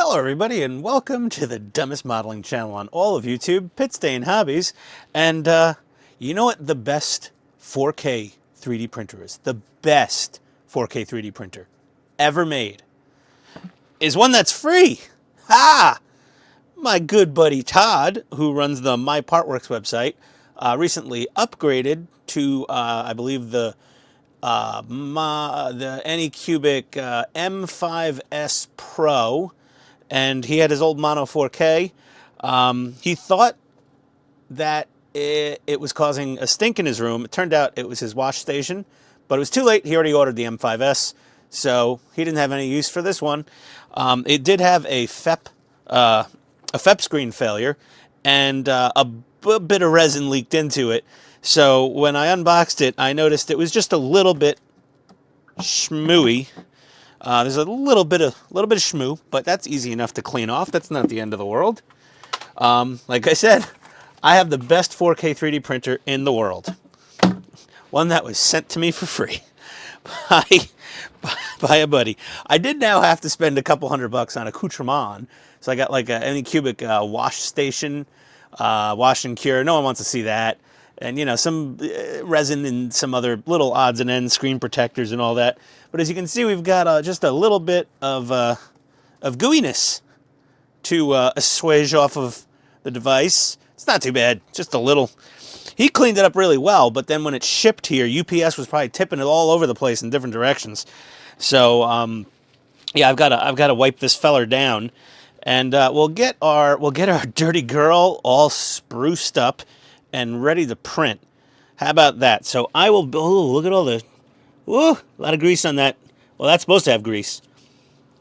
Hello everybody and welcome to the dumbest modeling channel on all of YouTube, Pitstain Hobbies. And you know what the best 4K 3D printer is? The best 4K 3D printer ever made is one that's free. Ah! My good buddy Todd, who runs the My Partworks website, recently upgraded to, I believe, the Anycubic M5S Pro, and he had his old Mono 4K. He thought that it was causing a stink in his room. It turned out it was his wash station, but it was too late. He already ordered the M5S, so he didn't have any use for this one. It did have a FEP screen failure, and a bit of resin leaked into it. So when I unboxed it, I noticed it was just a little bit schmooey. There's a little bit of shmoo, but that's easy enough to clean off. That's not the end of the world. Like I said, I have the best 4K 3D printer in the world. One that was sent to me for free by a buddy. I did now have to spend a couple $100 on accoutrement. So I got like a Anycubic wash station, wash and cure. No one wants to see that. And, you know, some resin and some other little odds and ends, screen protectors and all that. But as you can see, we've got just a little bit of gooiness to assuage off of the device. It's not too bad, just a little. He cleaned it up really well, but then when it shipped here, UPS was probably tipping it all over the place in different directions. So, yeah, I've got to wipe this feller down, and we'll get our dirty girl all spruced up and ready to print. How about that? So I will. Oh, look at all the. Ooh, a lot of grease on that. Well, that's supposed to have grease.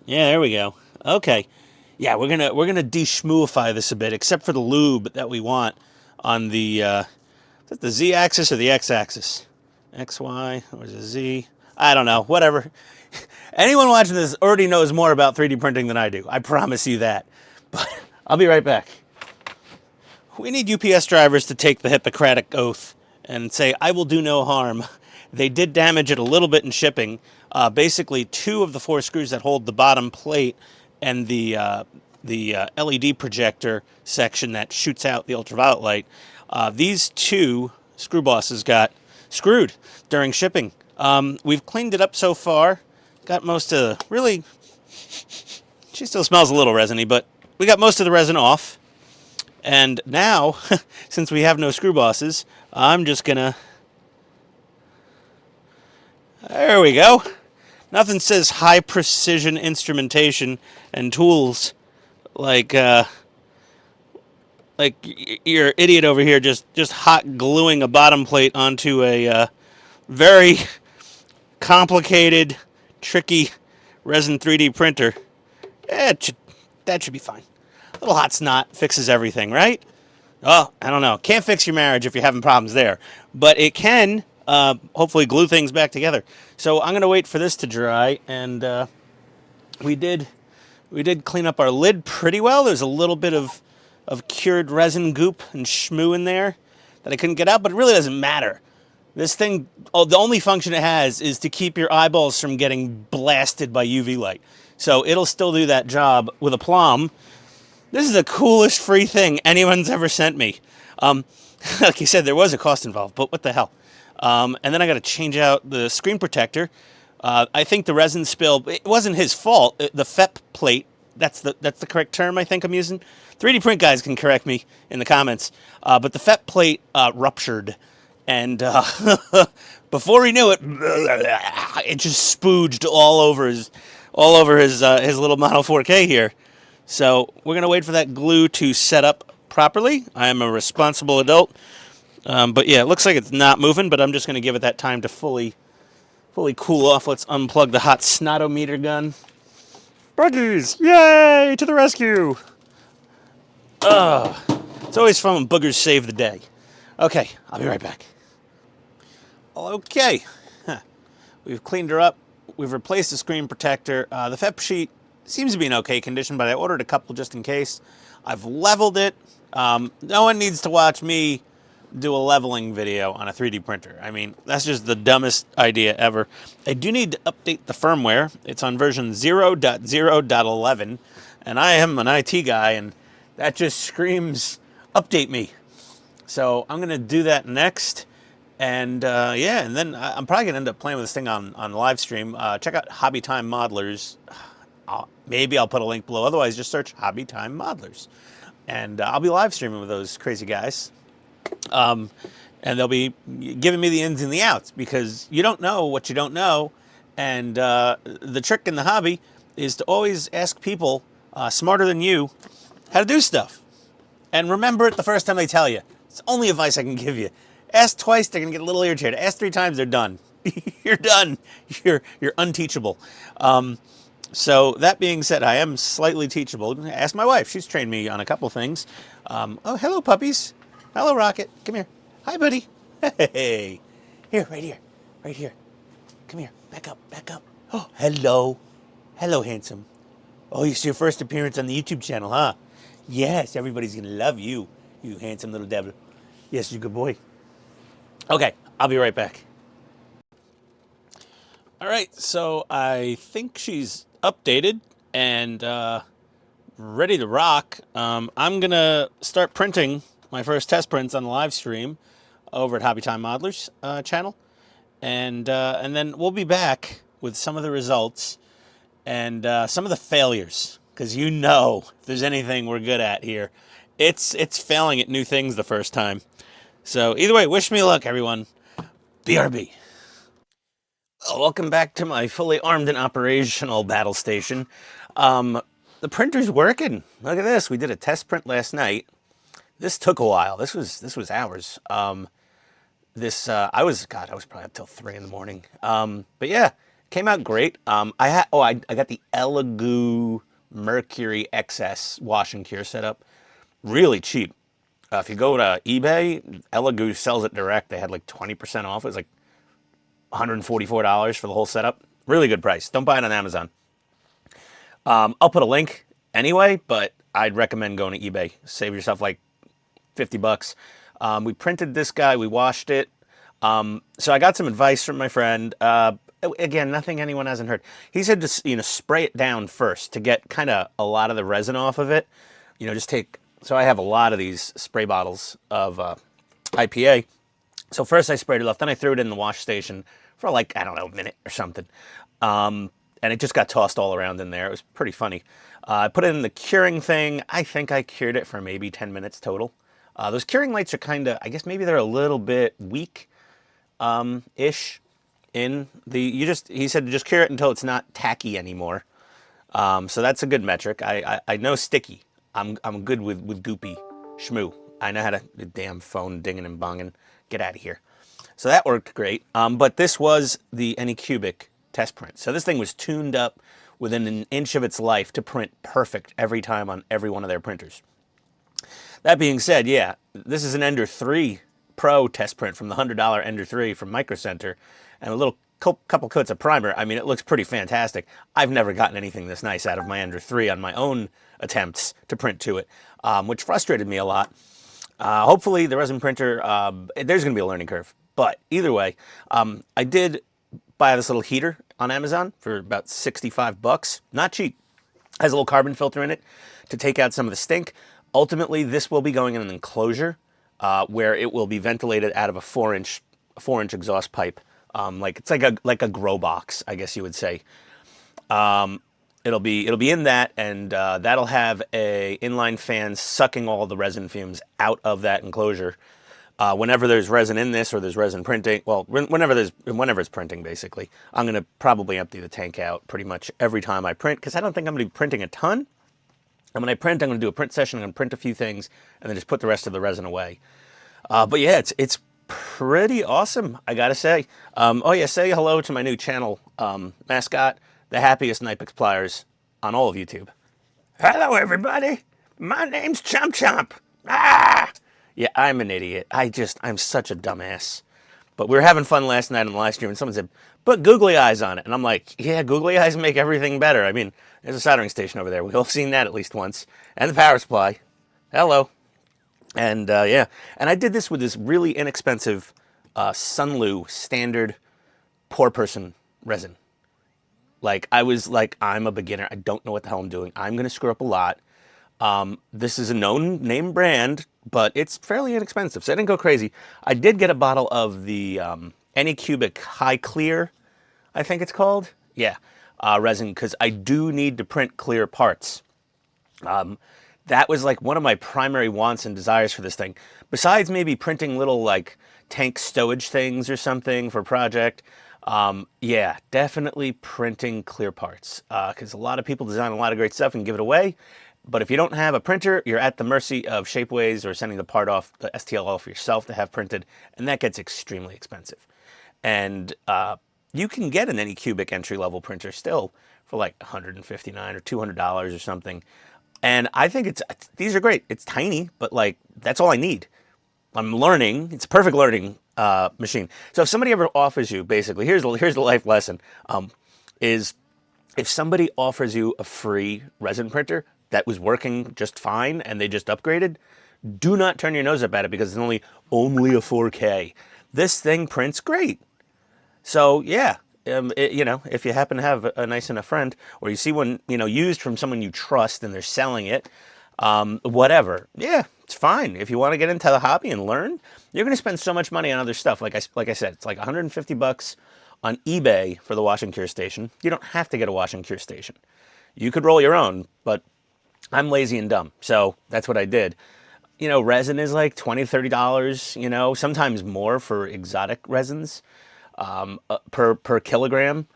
Yeah, there we go. Okay. Yeah, we're gonna de-schmoofy this a bit, except for the lube that we want on the. Is that the Z-axis or the X-axis? X, Y, or is it Z? I don't know. Whatever. Anyone watching this already knows more about 3D printing than I do. I promise you that. But I'll be right back. We need UPS drivers to take the Hippocratic Oath and say, I will do no harm. They did damage it a little bit in shipping. Basically, 2 of the 4 screws that hold the bottom plate and the LED projector section that shoots out the ultraviolet light, these 2 screw bosses got screwed during shipping. We've cleaned it up so far. Got most of the, really, she still smells a little resiny, but we got most of the resin off. And now, since we have no screw bosses, I'm just gonna... There we go. Nothing says high precision instrumentation and tools like your idiot over here just hot gluing a bottom plate onto a very complicated, tricky resin 3D printer. That should be fine. A little hot snot fixes everything, right? Oh, I don't know. Can't fix your marriage if you're having problems there. But it can hopefully glue things back together. So I'm going to wait for this to dry. And we did clean up our lid pretty well. There's a little bit of cured resin goop and schmoo in there that I couldn't get out. But it really doesn't matter. This thing, the only function it has is to keep your eyeballs from getting blasted by UV light. So it'll still do that job with aplomb. This is the coolest free thing anyone's ever sent me. Like you said, there was a cost involved, but what the hell? And then I got to change out the screen protector. I think the resin spill, it wasn't his fault. The FEP plate, that's the correct term I think I'm using. 3D print guys can correct me in the comments. But the FEP plate ruptured. And before he knew it, it just spooged all over his little Model 4K here. So we're going to wait for that glue to set up properly. I am a responsible adult. But yeah, it looks like it's not moving, but I'm just going to give it that time to fully cool off. Let's unplug the hot snotometer gun. Buggies! Yay! To the rescue! It's always fun when boogers save the day. Okay, I'll be right back. Okay. We've cleaned her up. We've replaced the screen protector. The FEP sheet seems to be in okay condition, but I ordered a couple just in case. I've leveled it. No one needs to watch me do a leveling video on a 3D printer. I mean, that's just the dumbest idea ever. I do need to update the firmware. It's on version 0.0.11, and I am an IT guy, and that just screams, update me. So I'm going to do that next. And yeah, and then I'm probably going to end up playing with this thing on live stream. Check out Hobby Time Modelers. Maybe I'll put a link below. Otherwise, just search Hobby Time Modelers. And I'll be live streaming with those crazy guys. And they'll be giving me the ins and the outs, because you don't know what you don't know. And the trick in the hobby is to always ask people smarter than you how to do stuff. And remember it the first time they tell you. It's the only advice I can give you. Ask twice, they're going to get a little irritated. Ask 3 times, they're done. You're done. You're unteachable. So that being said, I am slightly teachable. Ask my wife. She's trained me on a couple things. Oh, hello, puppies. Hello, Rocket. Come here. Hi, buddy. Hey. Here, right here. Right here. Come here. Back up. Back up. Oh, hello. Hello, handsome. Oh, it's your first appearance on the YouTube channel, huh? Yes, everybody's going to love you, you handsome little devil. Yes, you're a good boy. Okay, I'll be right back. All right, so I think she's updated and ready to rock. I'm going to start printing my first test prints on the live stream over at Hobby Time Modelers channel. And then we'll be back with some of the results and some of the failures. Because you know, if there's anything we're good at here, it's failing at new things the first time. So either way, wish me luck, everyone. BRB. Well, welcome back to my fully armed and operational battle station. The printer's working. Look at this. We did a test print last night. This took a while. This was hours. I was probably up till 3 in the morning. But yeah, came out great. I got the Elegoo Mercury XS wash and cure setup. Really cheap. If you go to eBay, Elegoo sells it direct. They had like 20% off. It was like $144 for the whole setup. Really good price. Don't buy it on Amazon. I'll put a link anyway, but I'd recommend going to eBay. Save yourself like 50 bucks. We printed this guy. We washed it. So I got some advice from my friend. Again, nothing anyone hasn't heard. He said to, spray it down first to get kind of a lot of the resin off of it. Just take, so I have a lot of these spray bottles of IPA. So first I sprayed it off, then I threw it in the wash station for like, I don't know, a minute or something. And it just got tossed all around in there. It was pretty funny. I put it in the curing thing. I think I cured it for maybe 10 minutes total. Those curing lights are kind of, I guess maybe they're a little bit weak. Ish in the, he said to just cure it until it's not tacky anymore. So that's a good metric. I know sticky. I'm good with goopy shmoo. I know how to, the damn phone dinging and bonging. Get out of here. So that worked great. But this was the Anycubic test print. So this thing was tuned up within an inch of its life to print perfect every time on every one of their printers. That being said, yeah, this is an Ender 3 Pro test print from the $100 Ender 3 from Micro Center, and a little couple coats of primer. I mean, it looks pretty fantastic. I've never gotten anything this nice out of my Ender 3 on my own attempts to print to it, which frustrated me a lot. Hopefully the resin printer, there's going to be a learning curve. But either way, I did buy this little heater on Amazon for about 65 bucks. Not cheap. Has a little carbon filter in it to take out some of the stink. Ultimately, this will be going in an enclosure where it will be ventilated out of a 4-inch exhaust pipe. It's like a grow box, I guess you would say. It'll be in that, and that'll have a inline fan sucking all the resin fumes out of that enclosure. Whenever there's resin in this, or there's resin printing, well, whenever it's printing, basically, I'm going to probably empty the tank out pretty much every time I print, because I don't think I'm going to be printing a ton. And when I print, I'm going to do a print session, I'm going to print a few things, and then just put the rest of the resin away. But yeah, it's pretty awesome, I gotta say. Oh yeah, say hello to my new channel mascot, the happiest Knipex pliers on all of YouTube. Hello everybody, my name's Chomp Chomp. Ah! Yeah, I'm an idiot. I'm such a dumbass. But we were having fun last night on the live stream, and someone said, put googly eyes on it. And I'm like, yeah, googly eyes make everything better. I mean, there's a soldering station over there. We've all seen that at least once. And the power supply. Hello. And yeah, and I did this with this really inexpensive Sunlu standard poor person resin. Like, I was like, I'm a beginner. I don't know what the hell I'm doing. I'm going to screw up a lot. This is a known name brand, but it's fairly inexpensive, so I didn't go crazy. I did get a bottle of the Anycubic High Clear, I think it's called. Yeah, resin, because I do need to print clear parts. That was like one of my primary wants and desires for this thing. Besides maybe printing little like tank stowage things or something for a project. Yeah, definitely printing clear parts because a lot of people design a lot of great stuff and give it away. But if you don't have a printer, you're at the mercy of Shapeways or sending the part off, the STL off yourself to have printed, and that gets extremely expensive. And you can get an Anycubic entry-level printer still for like $159 or $200 or something. And I think these are great. It's tiny, but like that's all I need. I'm learning. It's a perfect learning machine. So if somebody ever offers you, basically, here's the life lesson, is if somebody offers you a free resin printer that was working just fine and they just upgraded, do not turn your nose up at it because it's only a 4K. This thing prints great. So yeah, you know, if you happen to have a nice enough friend, or you see one, you know, used from someone you trust and they're selling it, whatever, yeah, it's fine. If you want to get into the hobby and learn, you're going to spend so much money on other stuff. Like I said, it's like 150 bucks on eBay for the wash and cure station. You don't have to get a wash and cure station. You could roll your own, but I'm lazy and dumb, so that's what I did. You know, resin is like $20, $30, you know, sometimes more for exotic resins per kilogram,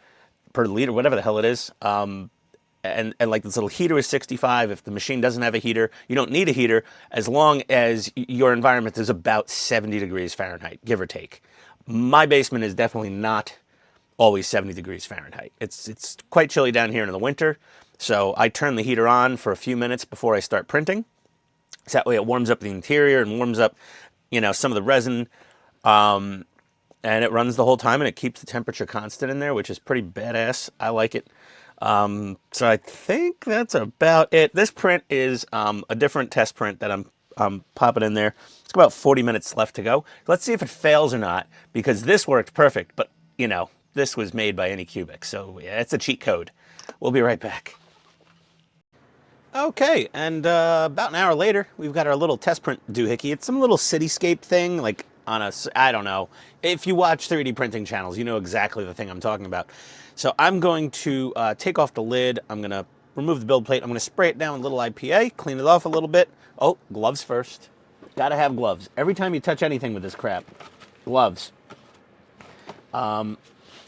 per liter, whatever the hell it is. And like this little heater is 65. If the machine doesn't have a heater, you don't need a heater as long as your environment is about 70 degrees Fahrenheit, give or take. My basement is definitely not always 70 degrees Fahrenheit. It's quite chilly down here in the winter. So I turn the heater on for a few minutes before I start printing. So that way it warms up the interior and warms up, you know, some of the resin. And it runs the whole time and it keeps the temperature constant in there, which is pretty badass. I like it. So I think that's about it. This print is a different test print that I'm popping in there. It's about 40 minutes left to go. Let's see if it fails or not, because this worked perfect, but you know, this was made by Anycubic, so yeah, it's a cheat code. We'll be right back. Okay, and about an hour later, we've got our little test print doohickey. It's some little cityscape thing, like on a, I don't know. If you watch 3D printing channels, you know exactly the thing I'm talking about. So I'm going to take off the lid. I'm going to remove the build plate. I'm going to spray it down with a little IPA, clean it off a little bit. Oh, gloves first. Gotta have gloves. Every time you touch anything with this crap, gloves.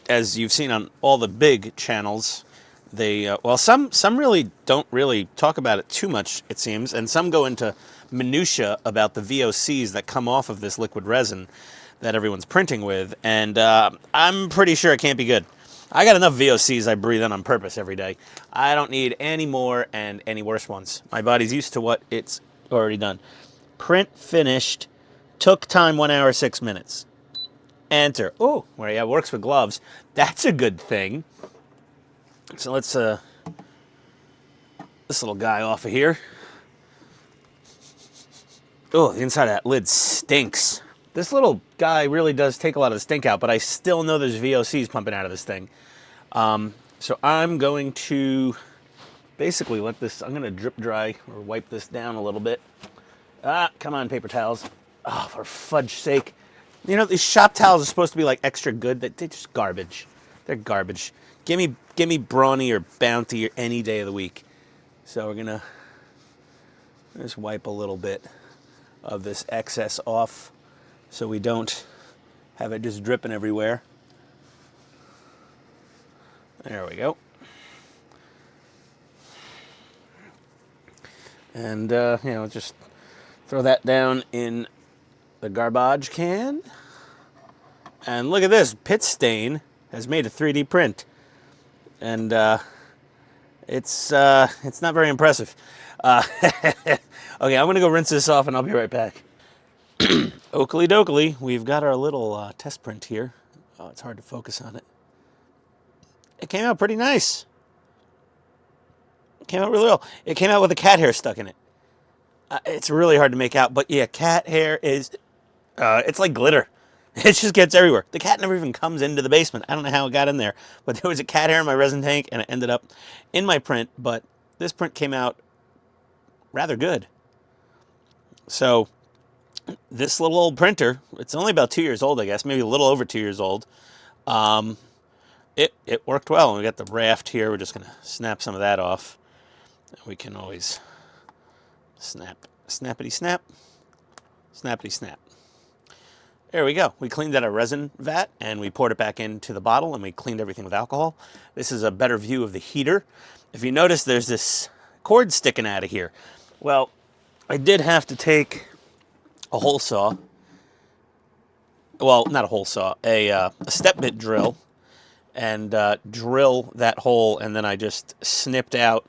As you've seen on all the big channels, they well, some really don't really talk about it too much, it seems, and some go into minutia about the VOCs that come off of this liquid resin that everyone's printing with, and I'm pretty sure it can't be good. I got enough VOCs I breathe in on purpose every day. I don't need any more and any worse ones. My body's used to what it's already done. Print finished. Took time 1 hour 6 minutes. Enter. Oh, well, yeah, it works with gloves. That's a good thing. So let's this little guy off of here. Oh, the inside of that lid stinks. This little guy really does take a lot of the stink out, but I still know there's VOCs pumping out of this thing. So I'm going to basically let this, I'm going to drip dry or wipe this down a little bit. Ah, come on, paper towels. Oh, for fudge's sake. You know, these shop towels are supposed to be like extra good. They're just garbage. They're garbage. Give me Brawny or Bounty or any day of the week. So we're going to just wipe a little bit of this excess off so we don't have it just dripping everywhere. There we go. And, you know, just throw that down in the garbage can. And look at this. Pit Stain has made a 3D print. And it's not very impressive. Okay, I'm going to go rinse this off and I'll be right back. Oakley dokley, we've got our little test print here. Oh, it's hard to focus on it. It came out pretty nice. It came out really well. It came out with a cat hair stuck in it. It's really hard to make out, but yeah, cat hair is, it's like glitter. It just gets everywhere. The cat never even comes into the basement. I don't know how it got in there, but there was a cat hair in my resin tank, and it ended up in my print. But this print came out rather good. So this little old printer, it's only about 2 years old, I guess, maybe a little over 2 years old. It worked well. And we got the raft here. We're just going to snap some of that off. We can always snappity snap, snappity snap. There we go. We cleaned out our resin vat and we poured it back into the bottle and we cleaned everything with alcohol. This is a better view of the heater. If you notice, there's this cord sticking out of here. Well, I did have to take a hole saw. Well, not a hole saw, a step bit drill, and drill that hole, and then I just snipped out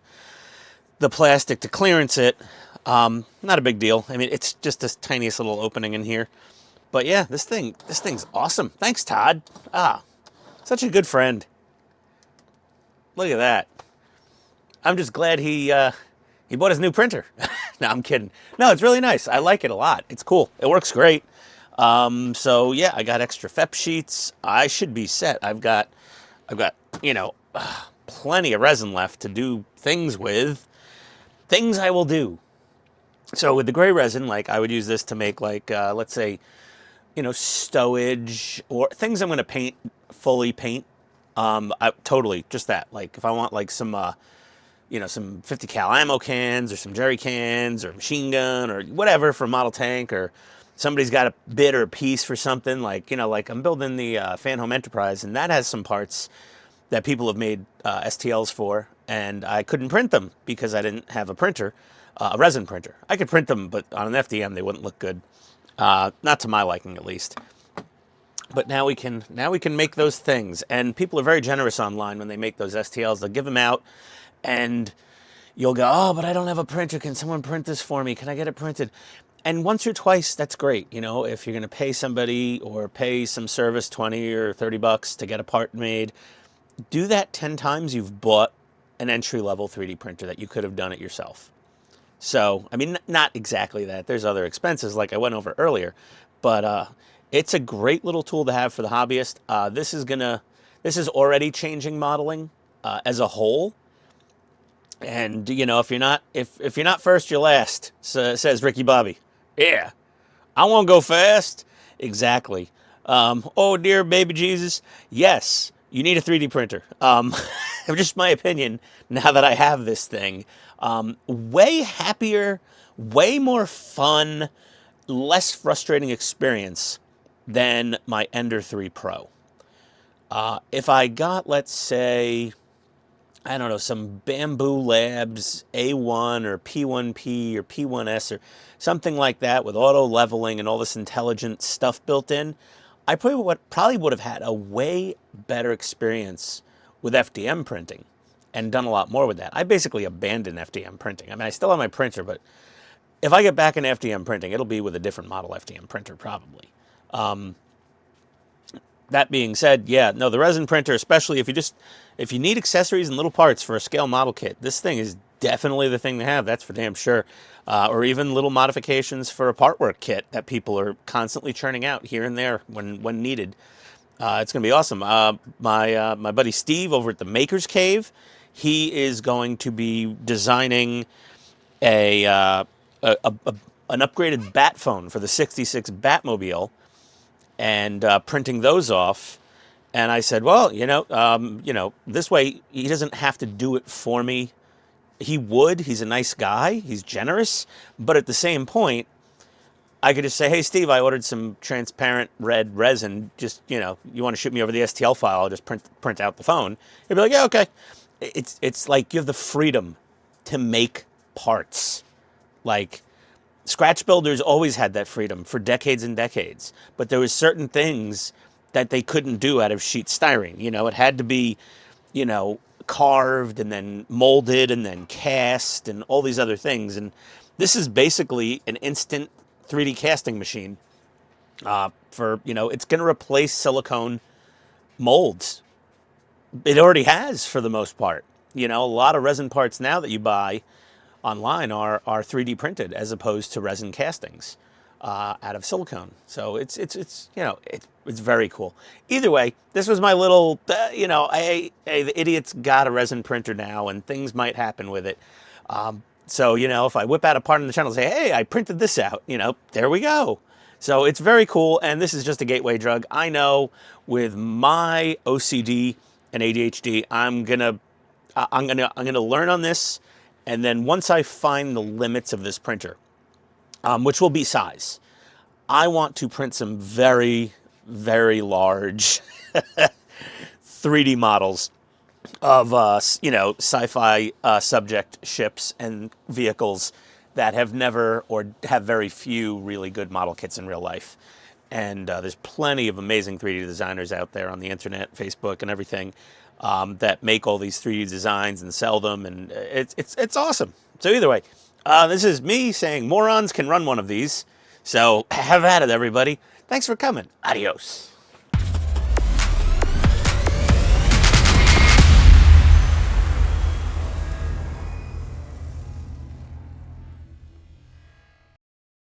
the plastic to clearance it. Not a big deal. I mean, it's just this tiniest little opening in here. But yeah, this thing's awesome. Thanks, Todd. Such a good friend. Look at that. I'm just glad he bought his new printer. No, I'm kidding. No, it's really nice. I like it a lot. It's cool. It works great. So yeah, I got extra FEP sheets. I should be set. I've got, plenty of resin left to do things with. Things I will do. So with the gray resin, like I would use this to make like, let's say, stowage or things I'm going to paint, fully paint. Totally just that. Like if I want like some, some 50 cal ammo cans or some jerry cans or machine gun or whatever for a model tank, or somebody's got a bit or a piece for something like, like I'm building the Fan Home Enterprise, and that has some parts that people have made STLs for, and I couldn't print them because I didn't have a printer, a resin printer. I could print them, but on an FDM they wouldn't look good, not to my liking at least. But now we can make those things, and people are very generous online when they make those STLs. They'll give them out, and you'll go, oh, but I don't have a printer. Can someone print this for me? Can I get it printed? And once or twice, that's great. If you're going to pay somebody or pay some service 20 or 30 bucks to get a part made, do that 10 times you've bought an entry-level 3D printer that you could have done it yourself. So, I mean, not exactly that. There's other expenses like I went over earlier, but it's a great little tool to have for the hobbyist. This is already changing modeling as a whole. And if you're not first, you're last, says Ricky Bobby. Yeah, I want to go fast. Exactly. Oh dear baby Jesus. Yes, you need a 3D printer. Just my opinion. Now that I have this thing, way happier, way more fun, less frustrating experience than my Ender 3 Pro. If I got, let's say, I don't know, some Bamboo Labs A1 or P1P or P1S or something like that with auto leveling and all this intelligent stuff built in, I probably would have had a way better experience with FDM printing and done a lot more with that. I basically abandoned FDM printing. I mean, I still have my printer, but if I get back in FDM printing, it'll be with a different model FDM printer probably. That being said, yeah, no, the resin printer, especially if you need accessories and little parts for a scale model kit, this thing is definitely the thing to have, that's for damn sure. Or even little modifications for a part work kit that people are constantly churning out here and there when needed. It's going to be awesome. My buddy Steve over at the Maker's Cave, he is going to be designing an upgraded bat phone for the 66 Batmobile, and printing those off. And I said, well, this way he doesn't have to do it for me. He would. He's a nice guy. He's generous. But at the same point, I could just say, hey, Steve, I ordered some transparent red resin. Just, you want to shoot me over the STL file? I'll just print out the phone. He'd be like, yeah, okay. It's like you have the freedom to make parts. Like, scratch builders always had that freedom for decades and decades, but there was certain things that they couldn't do out of sheet styrene. It had to be, carved and then molded and then cast and all these other things. And this is basically an instant 3D casting machine it's going to replace silicone molds. It already has for the most part. A lot of resin parts now that you buy online are 3D printed as opposed to resin castings. out of silicone. So it's you know, it's very cool. Either way, this was my little, you know, the idiot's got a resin printer now, and things might happen with it. So, you know, if I whip out a part on the channel and say, hey, I printed this out, you know, there we go. So it's very cool, and this is just a gateway drug. I know with my OCD and ADHD, I'm gonna learn on this, and then once I find the limits of this printer, which will be size, I want to print some very, very large 3D models of you know, sci-fi subject ships and vehicles that have never or have very few really good model kits in real life. And there's plenty of amazing 3D designers out there on the internet, Facebook, and everything that make all these 3D designs and sell them, and it's awesome. So either way, this is me saying morons can run one of these. So have at it, everybody. Thanks for coming. Adios.